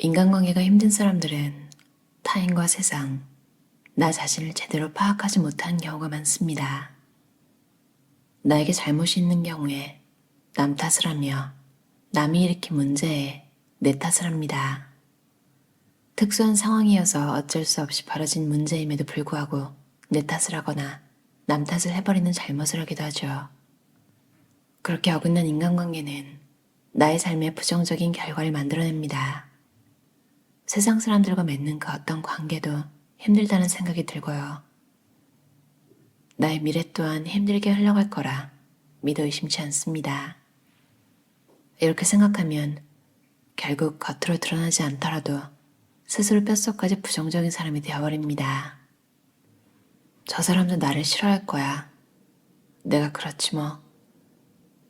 인간관계가 힘든 사람들은 타인과 세상, 나 자신을 제대로 파악하지 못하는 경우가 많습니다. 나에게 잘못이 있는 경우에 남 탓을 하며 남이 일으킨 문제에 내 탓을 합니다. 특수한 상황이어서 어쩔 수 없이 벌어진 문제임에도 불구하고 내 탓을 하거나 남 탓을 해버리는 잘못을 하기도 하죠. 그렇게 어긋난 인간관계는 나의 삶에 부정적인 결과를 만들어냅니다. 세상 사람들과 맺는 그 어떤 관계도 힘들다는 생각이 들고요. 나의 미래 또한 힘들게 흘러갈 거라 믿어 의심치 않습니다. 이렇게 생각하면 결국 겉으로 드러나지 않더라도 스스로 뼛속까지 부정적인 사람이 되어버립니다. 저 사람도 나를 싫어할 거야. 내가 그렇지 뭐.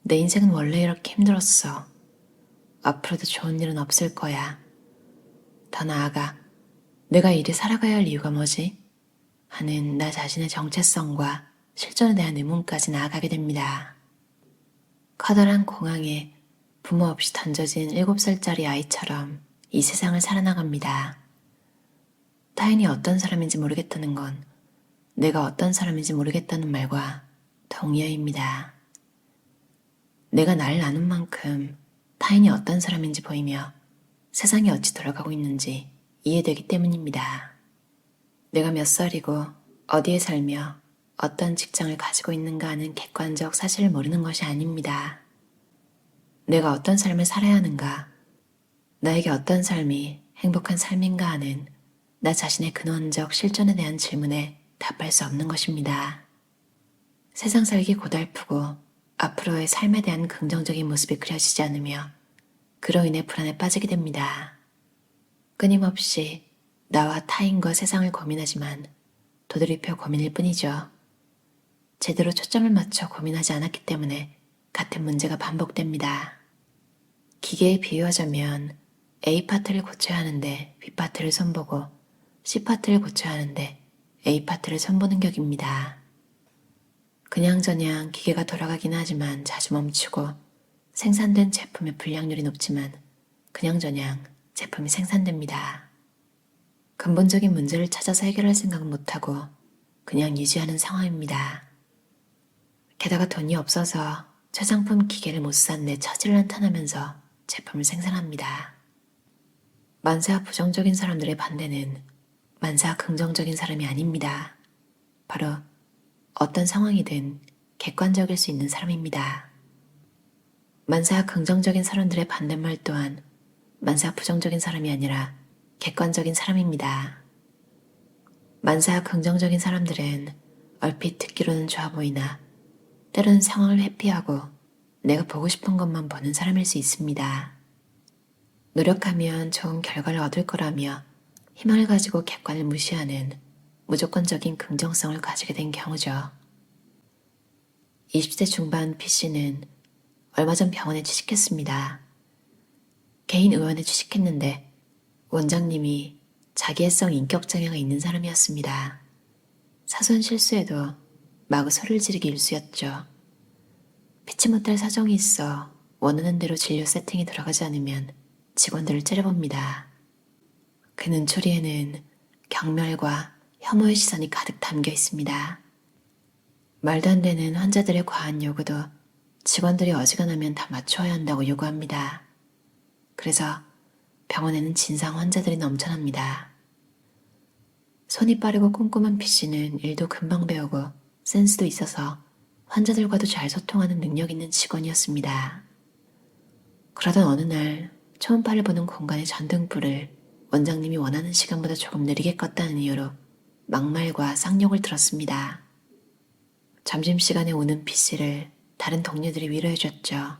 내 인생은 원래 이렇게 힘들었어. 앞으로도 좋은 일은 없을 거야. 더 나아가 내가 이리 살아가야 할 이유가 뭐지? 하는 나 자신의 정체성과 실존에 대한 의문까지 나아가게 됩니다. 커다란 공항에 부모 없이 던져진 7살짜리 아이처럼 이 세상을 살아나갑니다. 타인이 어떤 사람인지 모르겠다는 건 내가 어떤 사람인지 모르겠다는 말과 동의어입니다. 내가 나를 아는 만큼 타인이 어떤 사람인지 보이며 세상이 어찌 돌아가고 있는지 이해되기 때문입니다. 내가 몇 살이고 어디에 살며 어떤 직장을 가지고 있는가 하는 객관적 사실을 모르는 것이 아닙니다. 내가 어떤 삶을 살아야 하는가, 나에게 어떤 삶이 행복한 삶인가 하는 나 자신의 근원적 실존에 대한 질문에 답할 수 없는 것입니다. 세상 살기 고달프고 앞으로의 삶에 대한 긍정적인 모습이 그려지지 않으며 그로 인해 불안에 빠지게 됩니다. 끊임없이 나와 타인과 세상을 고민하지만 도드리표 고민일 뿐이죠. 제대로 초점을 맞춰 고민하지 않았기 때문에 같은 문제가 반복됩니다. 기계에 비유하자면 A파트를 고쳐야 하는데 B파트를 손보고 C파트를 고쳐야 하는데 A파트를 손보는 격입니다. 그냥저냥 기계가 돌아가긴 하지만 자주 멈추고 생산된 제품의 불량률이 높지만 그냥저냥 제품이 생산됩니다. 근본적인 문제를 찾아서 해결할 생각은 못하고 그냥 유지하는 상황입니다. 게다가 돈이 없어서 최상품 기계를 못 산 내 처지를 한탄하면서 제품을 생산합니다. 만사가 부정적인 사람들의 반대는 만사가 긍정적인 사람이 아닙니다. 바로 어떤 상황이든 객관적일 수 있는 사람입니다. 만사가 긍정적인 사람들의 반대말 또한 만사가 부정적인 사람이 아니라 객관적인 사람입니다. 만사가 긍정적인 사람들은 얼핏 듣기로는 좋아 보이나 때로는 상황을 회피하고 내가 보고 싶은 것만 보는 사람일 수 있습니다. 노력하면 좋은 결과를 얻을 거라며 희망을 가지고 객관을 무시하는 무조건적인 긍정성을 가지게 된 경우죠. 20대 중반 B씨는 얼마 전 병원에 취직했습니다. 개인 의원에 취직했는데 원장님이 자기애성 인격장애가 있는 사람이었습니다. 사소한 실수에도 마구 소리를 지르기 일쑤였죠. 피치 못할 사정이 있어 원하는 대로 진료 세팅이 들어가지 않으면 직원들을 째려봅니다. 그 눈초리에는 경멸과 혐오의 시선이 가득 담겨 있습니다. 말도 안 되는 환자들의 과한 요구도 직원들이 어지간하면 다 맞춰야 한다고 요구합니다. 그래서 병원에는 진상 환자들이 넘쳐납니다. 손이 빠르고 꼼꼼한 B씨는 일도 금방 배우고 센스도 있어서 환자들과도 잘 소통하는 능력 있는 직원이었습니다. 그러던 어느 날 초음파를 보는 공간의 전등불을 원장님이 원하는 시간보다 조금 느리게 껐다는 이유로 막말과 쌍욕을 들었습니다. 점심시간에 오는 B씨를 다른 동료들이 위로해줬죠.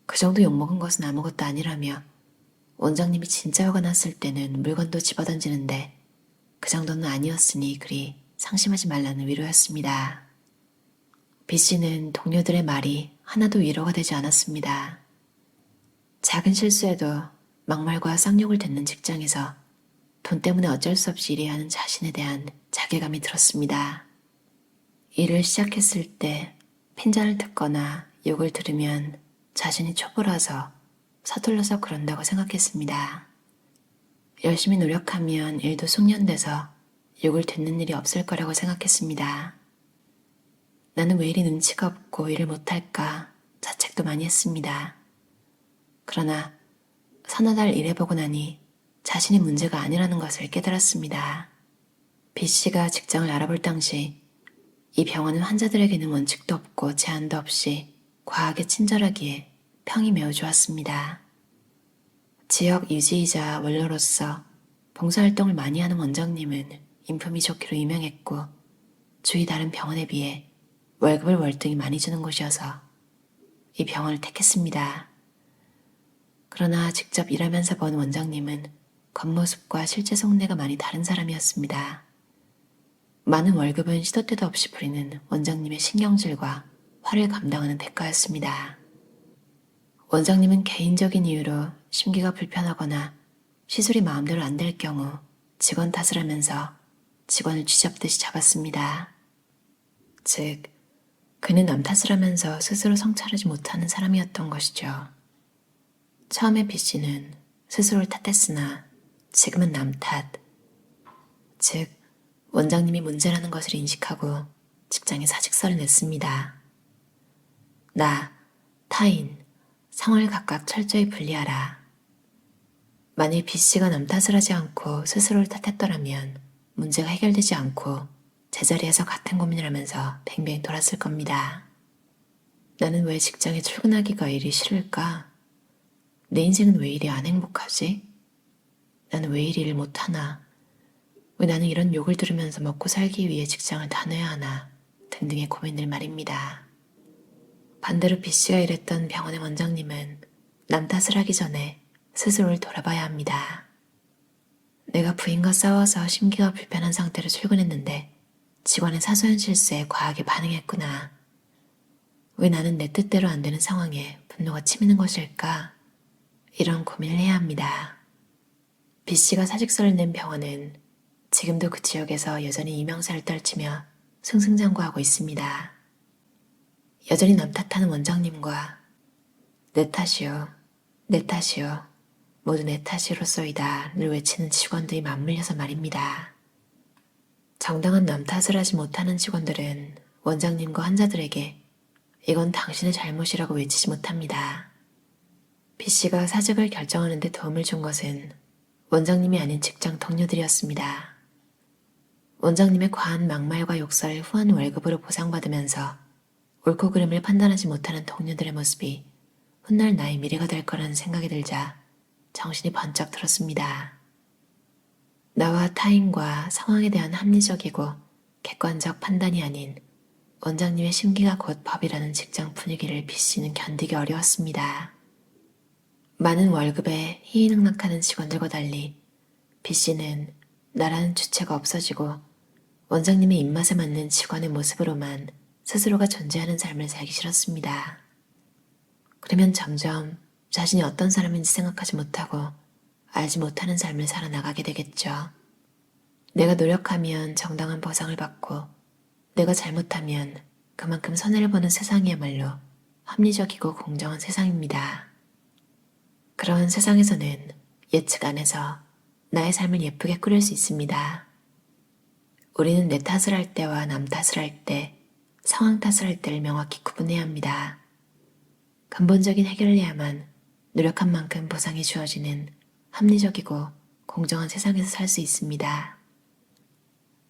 그 정도 욕먹은 것은 아무것도 아니라며 원장님이 진짜 화가 났을 때는 물건도 집어던지는데 그 정도는 아니었으니 그리 상심하지 말라는 위로였습니다. B씨는 동료들의 말이 하나도 위로가 되지 않았습니다. 작은 실수에도 막말과 쌍욕을 듣는 직장에서 돈 때문에 어쩔 수 없이 일해야 하는 자신에 대한 자괴감이 들었습니다. 일을 시작했을 때 핀잔을 듣거나 욕을 들으면 자신이 초보라서 서툴러서 그런다고 생각했습니다. 열심히 노력하면 일도 숙련돼서 욕을 듣는 일이 없을 거라고 생각했습니다. 나는 왜 이리 눈치가 없고 일을 못할까 자책도 많이 했습니다. 그러나 서너 달 일해보고 나니 자신이 문제가 아니라는 것을 깨달았습니다. B씨가 직장을 알아볼 당시 이 병원은 환자들에게는 원칙도 없고 제한도 없이 과하게 친절하기에 평이 매우 좋았습니다. 지역 유지이자 원로로서 봉사활동을 많이 하는 원장님은 인품이 좋기로 유명했고 주위 다른 병원에 비해 월급을 월등히 많이 주는 곳이어서 이 병원을 택했습니다. 그러나 직접 일하면서 본 원장님은 겉모습과 실제 속내가 많이 다른 사람이었습니다. 많은 월급은 시도 때도 없이 부리는 원장님의 신경질과 화를 감당하는 대가였습니다. 원장님은 개인적인 이유로 심기가 불편하거나 시술이 마음대로 안 될 경우 직원 탓을 하면서 직원을 쥐잡듯이 잡았습니다. 즉, 그는 남 탓을 하면서 스스로 성찰하지 못하는 사람이었던 것이죠. 처음에 B씨는 스스로를 탓했으나 지금은 남 탓, 즉 원장님이 문제라는 것을 인식하고 직장에 사직서를 냈습니다. 나, 타인, 상황을 각각 철저히 분리하라. 만일 B씨가 남 탓을 하지 않고 스스로를 탓했더라면 문제가 해결되지 않고 제자리에서 같은 고민을 하면서 뱅뱅 돌았을 겁니다. 나는 왜 직장에 출근하기가 이리 싫을까? 내 인생은 왜 이리 안 행복하지? 나는 왜 이리 일 못하나? 왜 나는 이런 욕을 들으면서 먹고 살기 위해 직장을 다녀야 하나? 등등의 고민들 말입니다. 반대로 B씨가 일했던 병원의 원장님은 남 탓을 하기 전에 스스로를 돌아봐야 합니다. 내가 부인과 싸워서 심기가 불편한 상태로 출근했는데 직원의 사소한 실수에 과하게 반응했구나. 왜 나는 내 뜻대로 안 되는 상황에 분노가 치미는 것일까? 이런 고민을 해야 합니다. B씨가 사직서를 낸 병원은 지금도 그 지역에서 여전히 유명세를 떨치며 승승장구하고 있습니다. 여전히 남 탓하는 원장님과 내 탓이요, 내 탓이요, 모두 내 탓이로소이다를 외치는 직원들이 맞물려서 말입니다. 정당한 남 탓을 하지 못하는 직원들은 원장님과 환자들에게 이건 당신의 잘못이라고 외치지 못합니다. B씨가 사직을 결정하는 데 도움을 준 것은 원장님이 아닌 직장 동료들이었습니다. 원장님의 과한 막말과 욕설을 후한 월급으로 보상받으면서 옳고 그름을 판단하지 못하는 동료들의 모습이 훗날 나의 미래가 될 거라는 생각이 들자 정신이 번쩍 들었습니다. 나와 타인과 상황에 대한 합리적이고 객관적 판단이 아닌 원장님의 심기가 곧 법이라는 직장 분위기를 B씨는 견디기 어려웠습니다. 많은 월급에 희희낙낙하는 직원들과 달리 B씨는 나라는 주체가 없어지고 원장님의 입맛에 맞는 직원의 모습으로만 스스로가 존재하는 삶을 살기 싫었습니다. 그러면 점점 자신이 어떤 사람인지 생각하지 못하고 알지 못하는 삶을 살아나가게 되겠죠. 내가 노력하면 정당한 보상을 받고 내가 잘못하면 그만큼 손해를 보는 세상이야말로 합리적이고 공정한 세상입니다. 그런 세상에서는 예측 안에서 나의 삶을 예쁘게 꾸릴 수 있습니다. 우리는 내 탓을 할 때와 남 탓을 할 때, 상황 탓을 할 때를 명확히 구분해야 합니다. 근본적인 해결을 해야만 노력한 만큼 보상이 주어지는 합리적이고 공정한 세상에서 살 수 있습니다.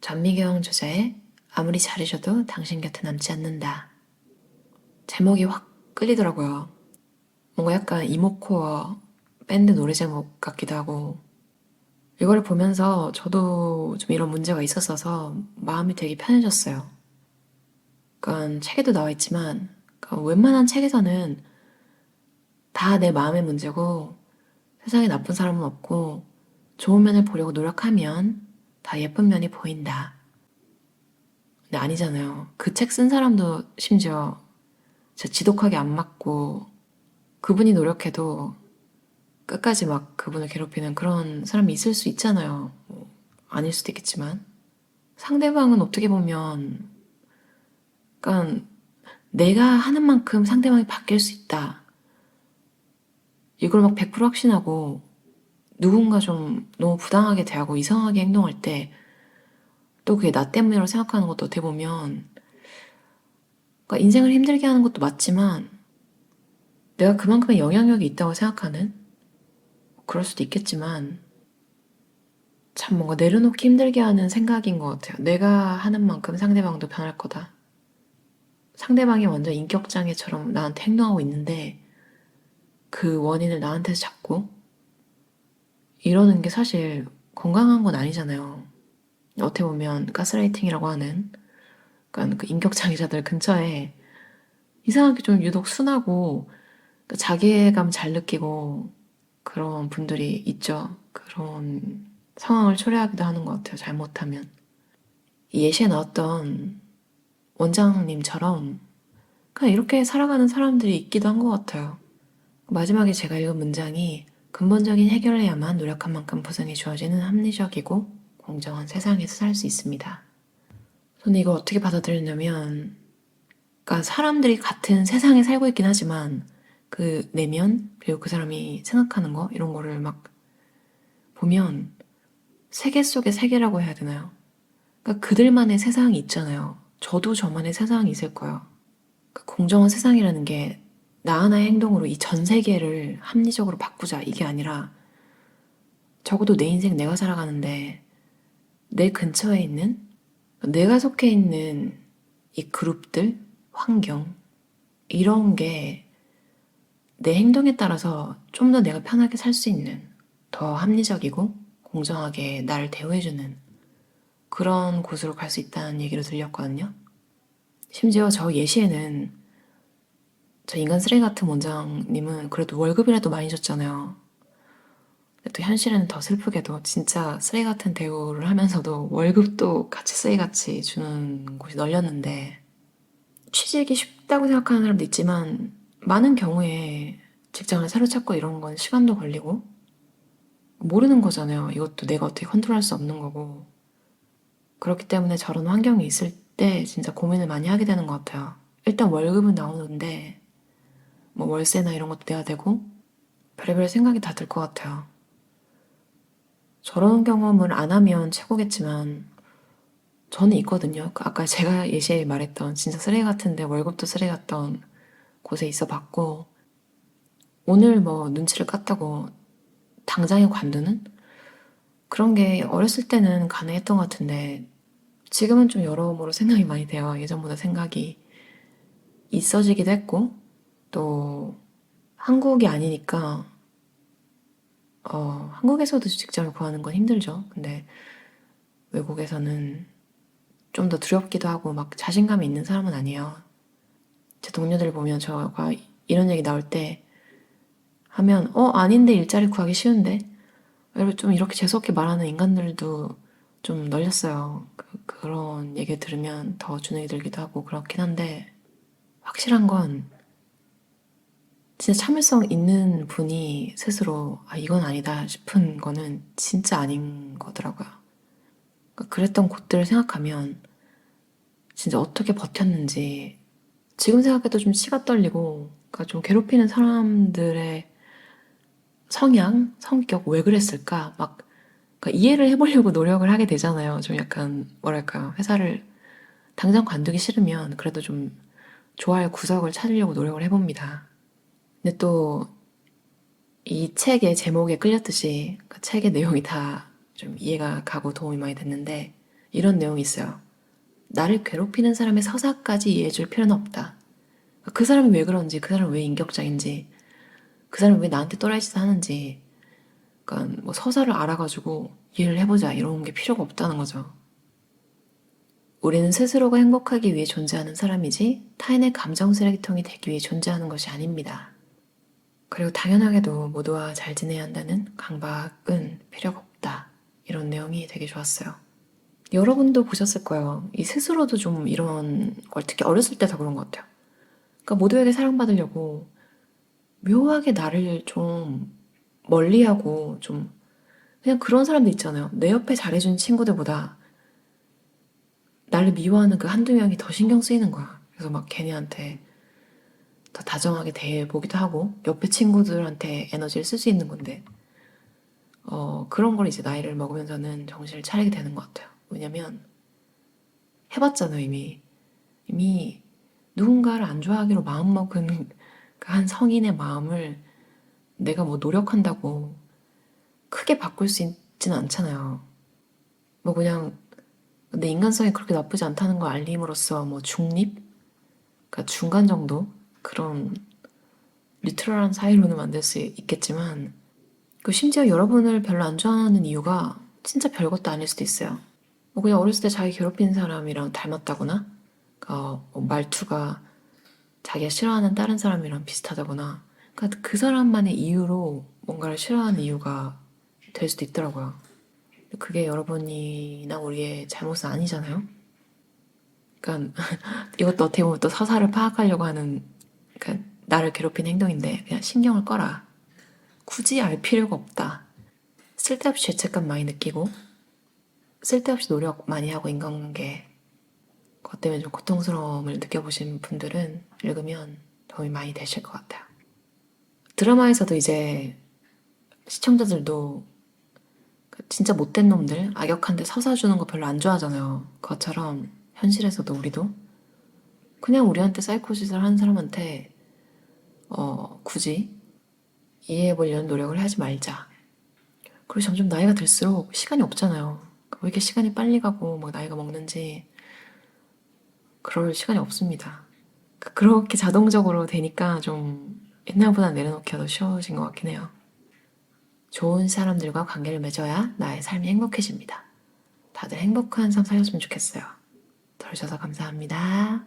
전미경 저자의 아무리 잘해줘도 당신 곁에 남지 않는다. 제목이 확 끌리더라고요. 뭔가 약간 이모코어 밴드 노래 제목 같기도 하고 이걸 보면서 저도 좀 이런 문제가 있었어서 마음이 되게 편해졌어요. 그러니까 책에도 나와 있지만 그러니까 웬만한 책에서는 다 내 마음의 문제고 세상에 나쁜 사람은 없고 좋은 면을 보려고 노력하면 다 예쁜 면이 보인다. 근데 아니잖아요. 그 책 쓴 사람도 심지어 진짜 지독하게 안 맞고 그분이 노력해도 끝까지 막 그분을 괴롭히는 그런 사람이 있을 수 있잖아요. 뭐 아닐 수도 있겠지만 상대방은 어떻게 보면 그러니까 내가 하는 만큼 상대방이 바뀔 수 있다. 이걸 막 100% 확신하고 누군가 좀 너무 부당하게 대하고 이상하게 행동할 때 또 그게 나 때문이라고 생각하는 것도 어떻게 보면 그러니까 인생을 힘들게 하는 것도 맞지만 내가 그만큼의 영향력이 있다고 생각하는 그럴 수도 있겠지만 참 뭔가 내려놓기 힘들게 하는 생각인 것 같아요. 내가 하는 만큼 상대방도 변할 거다. 상대방이 완전 인격장애처럼 나한테 행동하고 있는데 그 원인을 나한테서 잡고 이러는 게 사실 건강한 건 아니잖아요. 어떻게 보면 가스라이팅이라고 하는 그러니까 그 인격장애자들 근처에 이상하게 좀 유독 순하고 자기애감 잘 느끼고 그런 분들이 있죠. 그런 상황을 초래하기도 하는 것 같아요. 잘못하면. 이 예시에 나왔던 원장님처럼 그냥 이렇게 살아가는 사람들이 있기도 한 것 같아요. 마지막에 제가 읽은 문장이 근본적인 해결해야만 노력한 만큼 보상이 주어지는 합리적이고 공정한 세상에서 살 수 있습니다. 저는 이걸 어떻게 받아들였냐면 그러니까 사람들이 같은 세상에 살고 있긴 하지만 그 내면 그리고 그 사람이 생각하는 거 이런 거를 막 보면 세계 속의 세계라고 해야 되나요? 그러니까 그들만의 세상이 있잖아요. 저도 저만의 세상이 있을 거예요. 그러니까 공정한 세상이라는 게 나 하나의 행동으로 이 전 세계를 합리적으로 바꾸자 이게 아니라 적어도 내 인생 내가 살아가는데 내 근처에 있는 내가 속해 있는 이 그룹들, 환경 이런 게 내 행동에 따라서 좀 더 내가 편하게 살 수 있는 더 합리적이고 공정하게 나를 대우해주는 그런 곳으로 갈 수 있다는 얘기로 들렸거든요. 심지어 저 예시에는 저 인간 쓰레기 같은 원장님은 그래도 월급이라도 많이 줬잖아요. 근데 또 현실에는 더 슬프게도 진짜 쓰레기 같은 대우를 하면서도 월급도 같이 쓰레기같이 주는 곳이 널렸는데 취직이 쉽다고 생각하는 사람도 있지만 많은 경우에 직장을 새로 찾고 이런 건 시간도 걸리고 모르는 거잖아요. 이것도 내가 어떻게 컨트롤할 수 없는 거고 그렇기 때문에 저런 환경이 있을 때 진짜 고민을 많이 하게 되는 것 같아요. 일단 월급은 나오는데 뭐 월세나 이런 것도 내야 되고 별의별 생각이 다 들 것 같아요. 저런 경험을 안 하면 최고겠지만 저는 있거든요. 아까 제가 예시에 말했던 진짜 쓰레기 같은데 월급도 쓰레기 같던 곳에 있어 봤고 오늘 뭐 눈치를 깠다고 당장에 관두는 그런 게 어렸을 때는 가능했던 것 같은데 지금은 좀 여러모로 생각이 많이 돼요. 예전보다 생각이 있어지기도 했고 또 한국이 아니니까 한국에서도 직장을 구하는 건 힘들죠. 근데 외국에서는 좀 더 두렵기도 하고 막 자신감이 있는 사람은 아니에요. 제 동료들 보면 저가 이런 얘기 나올 때 하면 아닌데 일자리 구하기 쉬운데 좀 이렇게 재수없게 말하는 인간들도 좀 널렸어요. 그런 얘기 들으면 더 주눅이 들기도 하고 그렇긴 한데 확실한 건 진짜 참을성 있는 분이 스스로 이건 아니다 싶은 거는 진짜 아닌 거더라고요. 그러니까 그랬던 곳들을 생각하면 진짜 어떻게 버텼는지 지금 생각해도 좀 치가 떨리고 그러니까 좀 괴롭히는 사람들의 성향, 성격 왜 그랬을까 막 그러니까 이해를 해보려고 노력을 하게 되잖아요. 좀 약간 뭐랄까 회사를 당장 관두기 싫으면 그래도 좀 좋아할 구석을 찾으려고 노력을 해봅니다. 근데 또 이 책의 제목에 끌렸듯이 그 책의 내용이 다 좀 이해가 가고 도움이 많이 됐는데 이런 내용이 있어요. 나를 괴롭히는 사람의 서사까지 이해해줄 필요는 없다. 그 사람이 왜 그런지, 그 사람이 왜 인격자인지, 그 사람이 왜 나한테 또라이 짓을 하는지, 그러니까 뭐 서사를 알아가지고 이해를 해보자 이런 게 필요가 없다는 거죠. 우리는 스스로가 행복하기 위해 존재하는 사람이지 타인의 감정 쓰레기통이 되기 위해 존재하는 것이 아닙니다. 그리고 당연하게도 모두와 잘 지내야 한다는 강박은 필요가 없다. 이런 내용이 되게 좋았어요. 여러분도 보셨을 거예요. 이 스스로도 좀 이런 걸 특히 어렸을 때 더 그런 것 같아요. 그러니까 모두에게 사랑받으려고 묘하게 나를 좀 멀리하고 좀 그냥 그런 사람들 있잖아요. 내 옆에 잘해준 친구들보다 나를 미워하는 그 한두 명이 더 신경 쓰이는 거야. 그래서 막 걔네한테 더 다정하게 대해보기도 하고 옆에 친구들한테 에너지를 쓸 수 있는 건데 그런 걸 이제 나이를 먹으면서는 정신을 차리게 되는 것 같아요. 왜냐면 해봤잖아요, 이미. 이미 누군가를 안 좋아하기로 마음먹은 그 한 성인의 마음을 내가 뭐 노력한다고 크게 바꿀 수 있지는 않잖아요. 뭐 그냥 내 인간성이 그렇게 나쁘지 않다는 걸 알림으로써 뭐 중립? 그러니까 중간 정도? 그런 리트럴한 사이로는 만들 수 있겠지만 그 심지어 여러분을 별로 안 좋아하는 이유가 진짜 별것도 아닐 수도 있어요. 뭐 그냥 어렸을 때 자기 괴롭힌 사람이랑 닮았다거나 뭐 말투가 자기가 싫어하는 다른 사람이랑 비슷하다거나 그러니까 그 사람만의 이유로 뭔가를 싫어하는 이유가 될 수도 있더라고요. 그게 여러분이나 우리의 잘못은 아니잖아요. 그러니까 이것도 어떻게 보면 또 서사를 파악하려고 하는 그러니까 나를 괴롭힌 행동인데 그냥 신경을 꺼라. 굳이 알 필요가 없다. 쓸데없이 죄책감 많이 느끼고 쓸데없이 노력 많이 하고 인간관계 그것 때문에 좀 고통스러움을 느껴보신 분들은 읽으면 도움이 많이 되실 것 같아요. 드라마에서도 이제 시청자들도 진짜 못된 놈들, 악역한테 서사 주는 거 별로 안 좋아하잖아요. 그것처럼 현실에서도 우리도 그냥 우리한테 사이코짓을 하는 사람한테 굳이 이해해보려는 노력을 하지 말자. 그리고 점점 나이가 들수록 시간이 없잖아요. 왜 이렇게 시간이 빨리 가고 막 나이가 먹는지 그럴 시간이 없습니다. 그렇게 자동적으로 되니까 좀 옛날보다 내려놓기가 더 쉬워진 것 같긴 해요. 좋은 사람들과 관계를 맺어야 나의 삶이 행복해집니다. 다들 행복한 삶 사셨으면 좋겠어요. 들어주셔서 감사합니다.